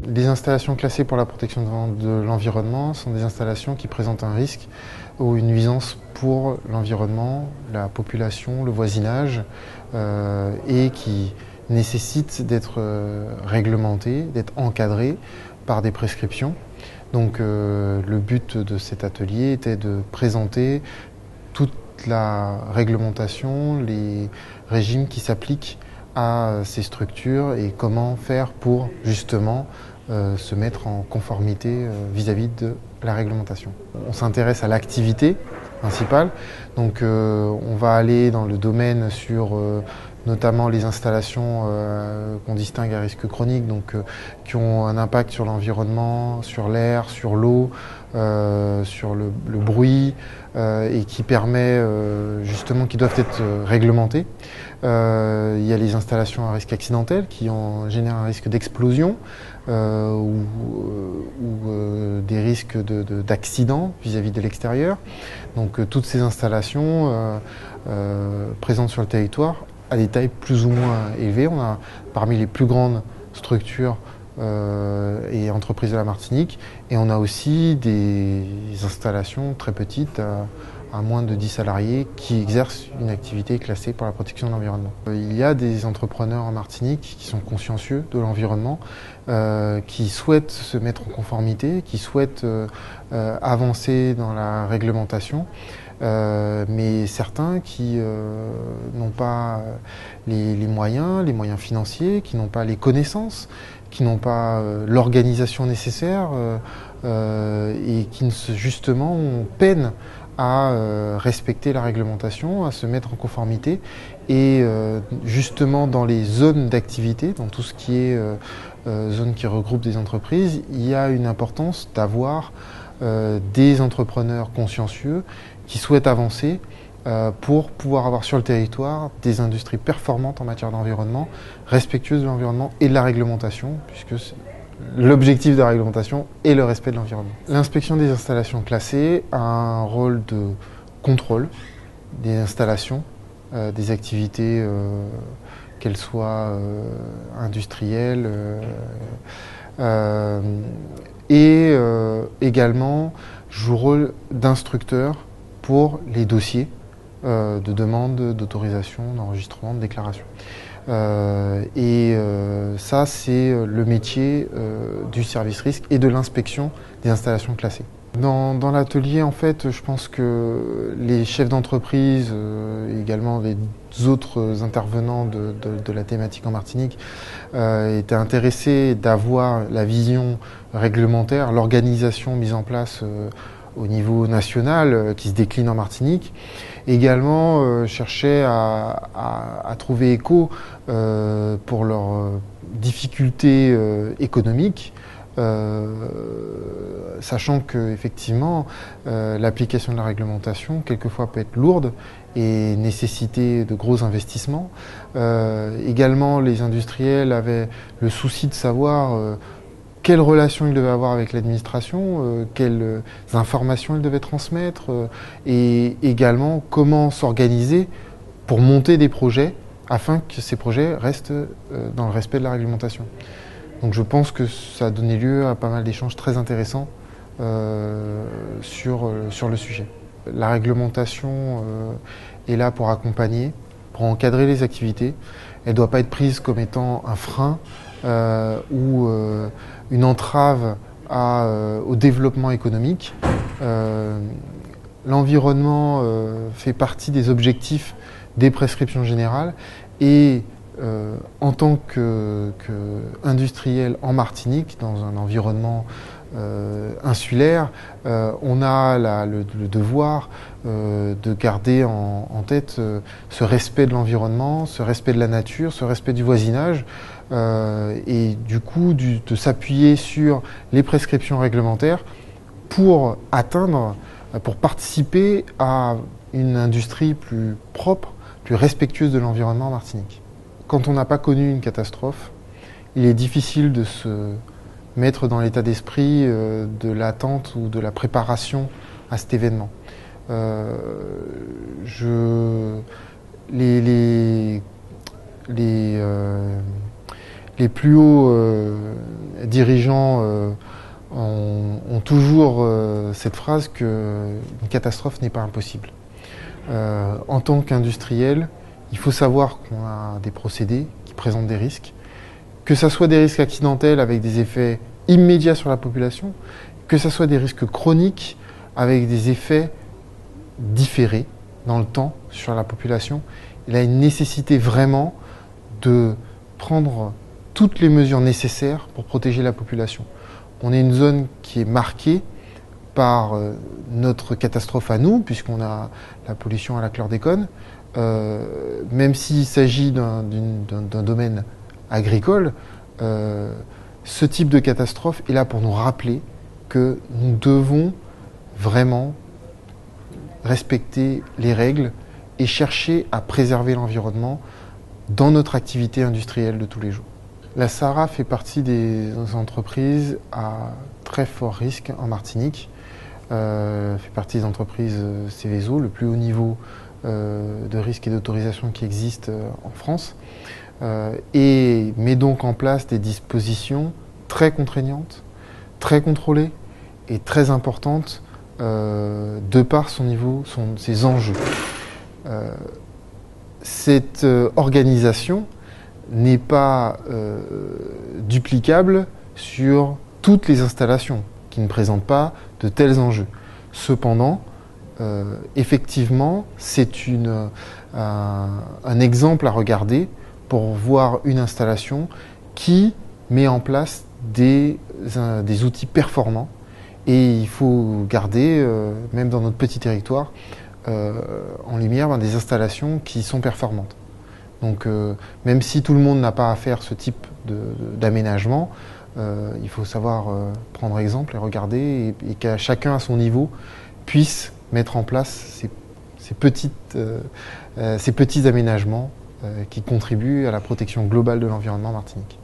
Les installations classées pour la protection de l'environnement sont des installations qui présentent un risque ou une nuisance pour l'environnement, la population, le voisinage et qui nécessitent d'être réglementées, d'être encadrées par des prescriptions. Donc le but de cet atelier était de présenter toute la réglementation, les régimes qui s'appliquent à ces structures et comment faire pour justement se mettre en conformité vis-à-vis de la réglementation. On s'intéresse à l'activité principale, donc on va aller dans le domaine sur notamment les installations qu'on distingue à risque chronique, donc qui ont un impact sur l'environnement, sur l'air, sur l'eau, sur le bruit et qui permet justement qui doivent être réglementées. Il y a les installations à risque accidentel qui génèrent un risque d'explosion ou des risques d'accident vis-à-vis de l'extérieur. Donc toutes ces installations présentes sur le territoire à des tailles plus ou moins élevées. On a parmi les plus grandes structures et entreprises de la Martinique, et on a aussi des installations très petites à moins de 10 salariés qui exercent une activité classée pour la protection de l'environnement. Il y a des entrepreneurs en Martinique qui sont consciencieux de l'environnement, qui souhaitent se mettre en conformité, qui souhaitent avancer dans la réglementation, mais certains qui n'ont pas les moyens financiers, qui n'ont pas les connaissances, qui n'ont pas l'organisation nécessaire et qui justement ont peine à respecter la réglementation, à se mettre en conformité et justement dans les zones d'activité, dans tout ce qui est zone qui regroupe des entreprises, il y a une importance d'avoir des entrepreneurs consciencieux qui souhaitent avancer pour pouvoir avoir sur le territoire des industries performantes en matière d'environnement, respectueuses de l'environnement et de la réglementation, puisque l'objectif de la réglementation est le respect de l'environnement. L'inspection des installations classées a un rôle de contrôle des installations, des activités, qu'elles soient industrielles, et également joue le rôle d'instructeur pour les dossiers de demande d'autorisation, d'enregistrement, de déclaration. Ça, c'est le métier du service risque et de l'inspection des installations classées. Dans l'atelier, en fait, je pense que les chefs d'entreprise, également les autres intervenants de la thématique en Martinique, étaient intéressés d'avoir la vision réglementaire, l'organisation mise en place au niveau national qui se décline en Martinique. Également cherchaient à trouver écho pour leurs difficultés économiques, sachant que effectivement l'application de la réglementation quelquefois peut être lourde et nécessiter de gros investissements. Également les industriels avaient le souci de savoir quelles relations ils devaient avoir avec l'administration, quelles informations ils devaient transmettre et également comment s'organiser pour monter des projets afin que ces projets restent dans le respect de la réglementation. Donc je pense que ça a donné lieu à pas mal d'échanges très intéressants sur le sujet. La réglementation est là pour accompagner, pour encadrer les activités. Elle ne doit pas être prise comme étant un frein ou une entrave au développement économique. L'environnement fait partie des objectifs des prescriptions générales et en tant qu'industriel en Martinique, dans un environnement insulaire, on a le devoir de garder en tête ce respect de l'environnement, ce respect de la nature, ce respect du voisinage, et du coup de s'appuyer sur les prescriptions réglementaires pour participer à une industrie plus propre, plus respectueuse de l'environnement en Martinique. Quand on n'a pas connu une catastrophe, il est difficile de se mettre dans l'état d'esprit de l'attente ou de la préparation à cet événement. les plus hauts dirigeants ont toujours cette phrase qu'une catastrophe n'est pas impossible. En tant qu'industriel, il faut savoir qu'on a des procédés qui présentent des risques, que ce soit des risques accidentels avec des effets immédiats sur la population, que ce soit des risques chroniques avec des effets différés dans le temps sur la population. Il y a une nécessité vraiment de prendre toutes les mesures nécessaires pour protéger la population. On est une zone qui est marquée par notre catastrophe à nous, puisqu'on a la pollution à la chlordécone. Même s'il s'agit d'un domaine agricole, ce type de catastrophe est là pour nous rappeler que nous devons vraiment respecter les règles et chercher à préserver l'environnement dans notre activité industrielle de tous les jours. La SARA fait partie des entreprises à très fort risque en Martinique. Fait partie des entreprises Seveso, le plus haut niveau de risque et d'autorisation qui existe en France, et met donc en place des dispositions très contraignantes, très contrôlées et très importantes de par son niveau, ses enjeux. Cette organisation n'est pas duplicable sur toutes les installations qui ne présentent pas de tels enjeux. Cependant, effectivement, c'est un exemple à regarder pour voir une installation qui met en place des outils performants. Et il faut garder, même dans notre petit territoire, en lumière des installations qui sont performantes. Donc même si tout le monde n'a pas à faire ce type d'aménagement, il faut savoir prendre exemple et regarder et qu'à chacun à son niveau puisse mettre en place ces petits aménagements qui contribuent à la protection globale de l'environnement en Martinique.